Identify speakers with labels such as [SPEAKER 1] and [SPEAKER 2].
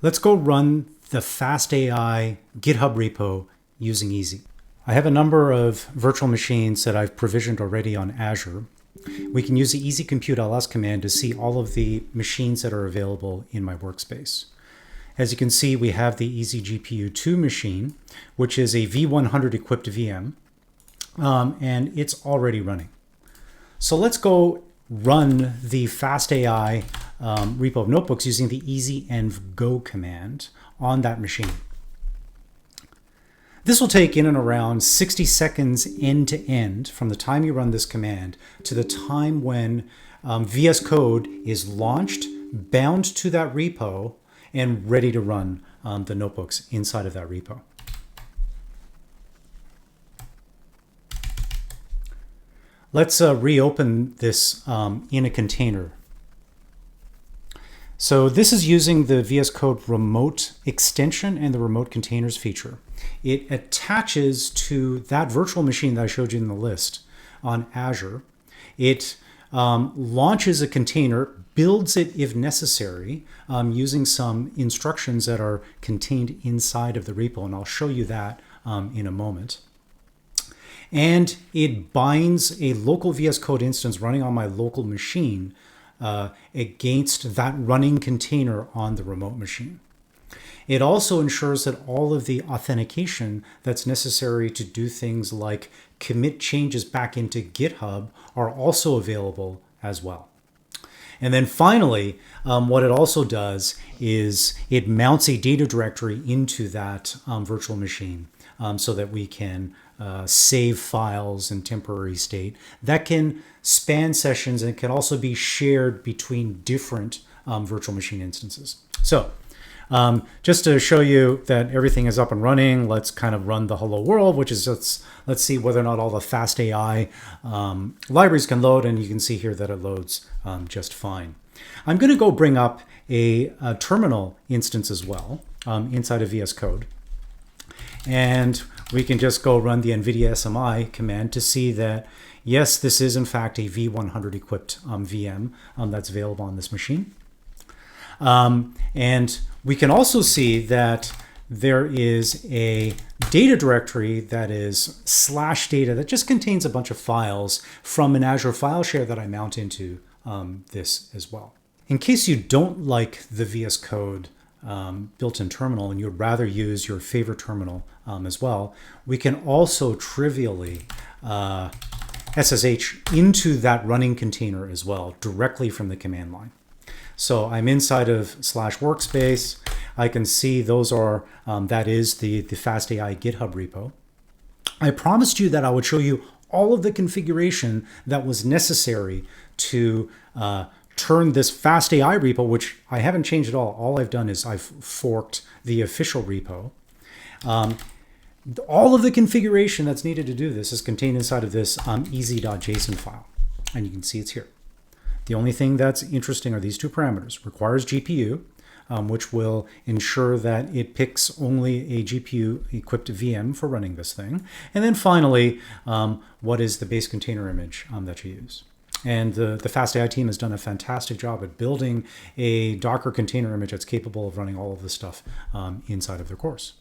[SPEAKER 1] Let's go run the FastAI GitHub repo using Easy. I have a number of virtual machines that I've provisioned already on Azure. We can use the Easy Compute ls command to see all of the machines that are available in my workspace. As you can see, we have the Easy GPU2 machine, which is a V100 equipped VM, and it's already running. So let's go run the FastAI repo of notebooks using the easyenv go command on that machine. This will take in and around 60 seconds end to end from the time you run this command to the time when VS Code is launched, bound to that repo, and ready to run the notebooks inside of that repo. Let's reopen this in a container. So this is using the VS Code remote extension and the remote containers feature. It attaches to that virtual machine that I showed you in the list on Azure. It launches a container, builds it if necessary, using some instructions that are contained inside of the repo, and I'll show you that in a moment. And it binds a local VS Code instance running on my local machine against that running container on the remote machine. It also ensures that all of the authentication that's necessary to do things like commit changes back into GitHub are also available as well. And then finally, what it also does is it mounts a data directory into that virtual machine so that we can save files in temporary state. That can span sessions and can also be shared between different virtual machine instances. So just to show you that everything is up and running, let's kind of run the hello world, which is let's see whether or not all the FastAI libraries can load, and you can see here that it loads just fine. I'm going to go bring up a terminal instance as well inside of VS Code. And we can just go run the NVIDIA SMI command to see that, yes, this is in fact a V100 equipped VM that's available on this machine. And we can also see that there is a data directory that is /data that just contains a bunch of files from an Azure file share that I mount into this as well. In case you don't like the VS Code built-in terminal and you'd rather use your favorite terminal as well, we can also trivially SSH into that running container as well, directly from the command line. So I'm inside of /workspace. I can see those are, that is the FastAI GitHub repo. I promised you that I would show you all of the configuration that was necessary to turn this FastAI repo, which I haven't changed at all. All I've done is I've forked the official repo. All of the configuration that's needed to do this is contained inside of this easy.json file. And you can see it's here. The only thing that's interesting are these two parameters. Requires GPU, which will ensure that it picks only a GPU-equipped VM for running this thing. And then finally, what is the base container image that you use? And the FastAI team has done a fantastic job at building a Docker container image that's capable of running all of this stuff inside of their course.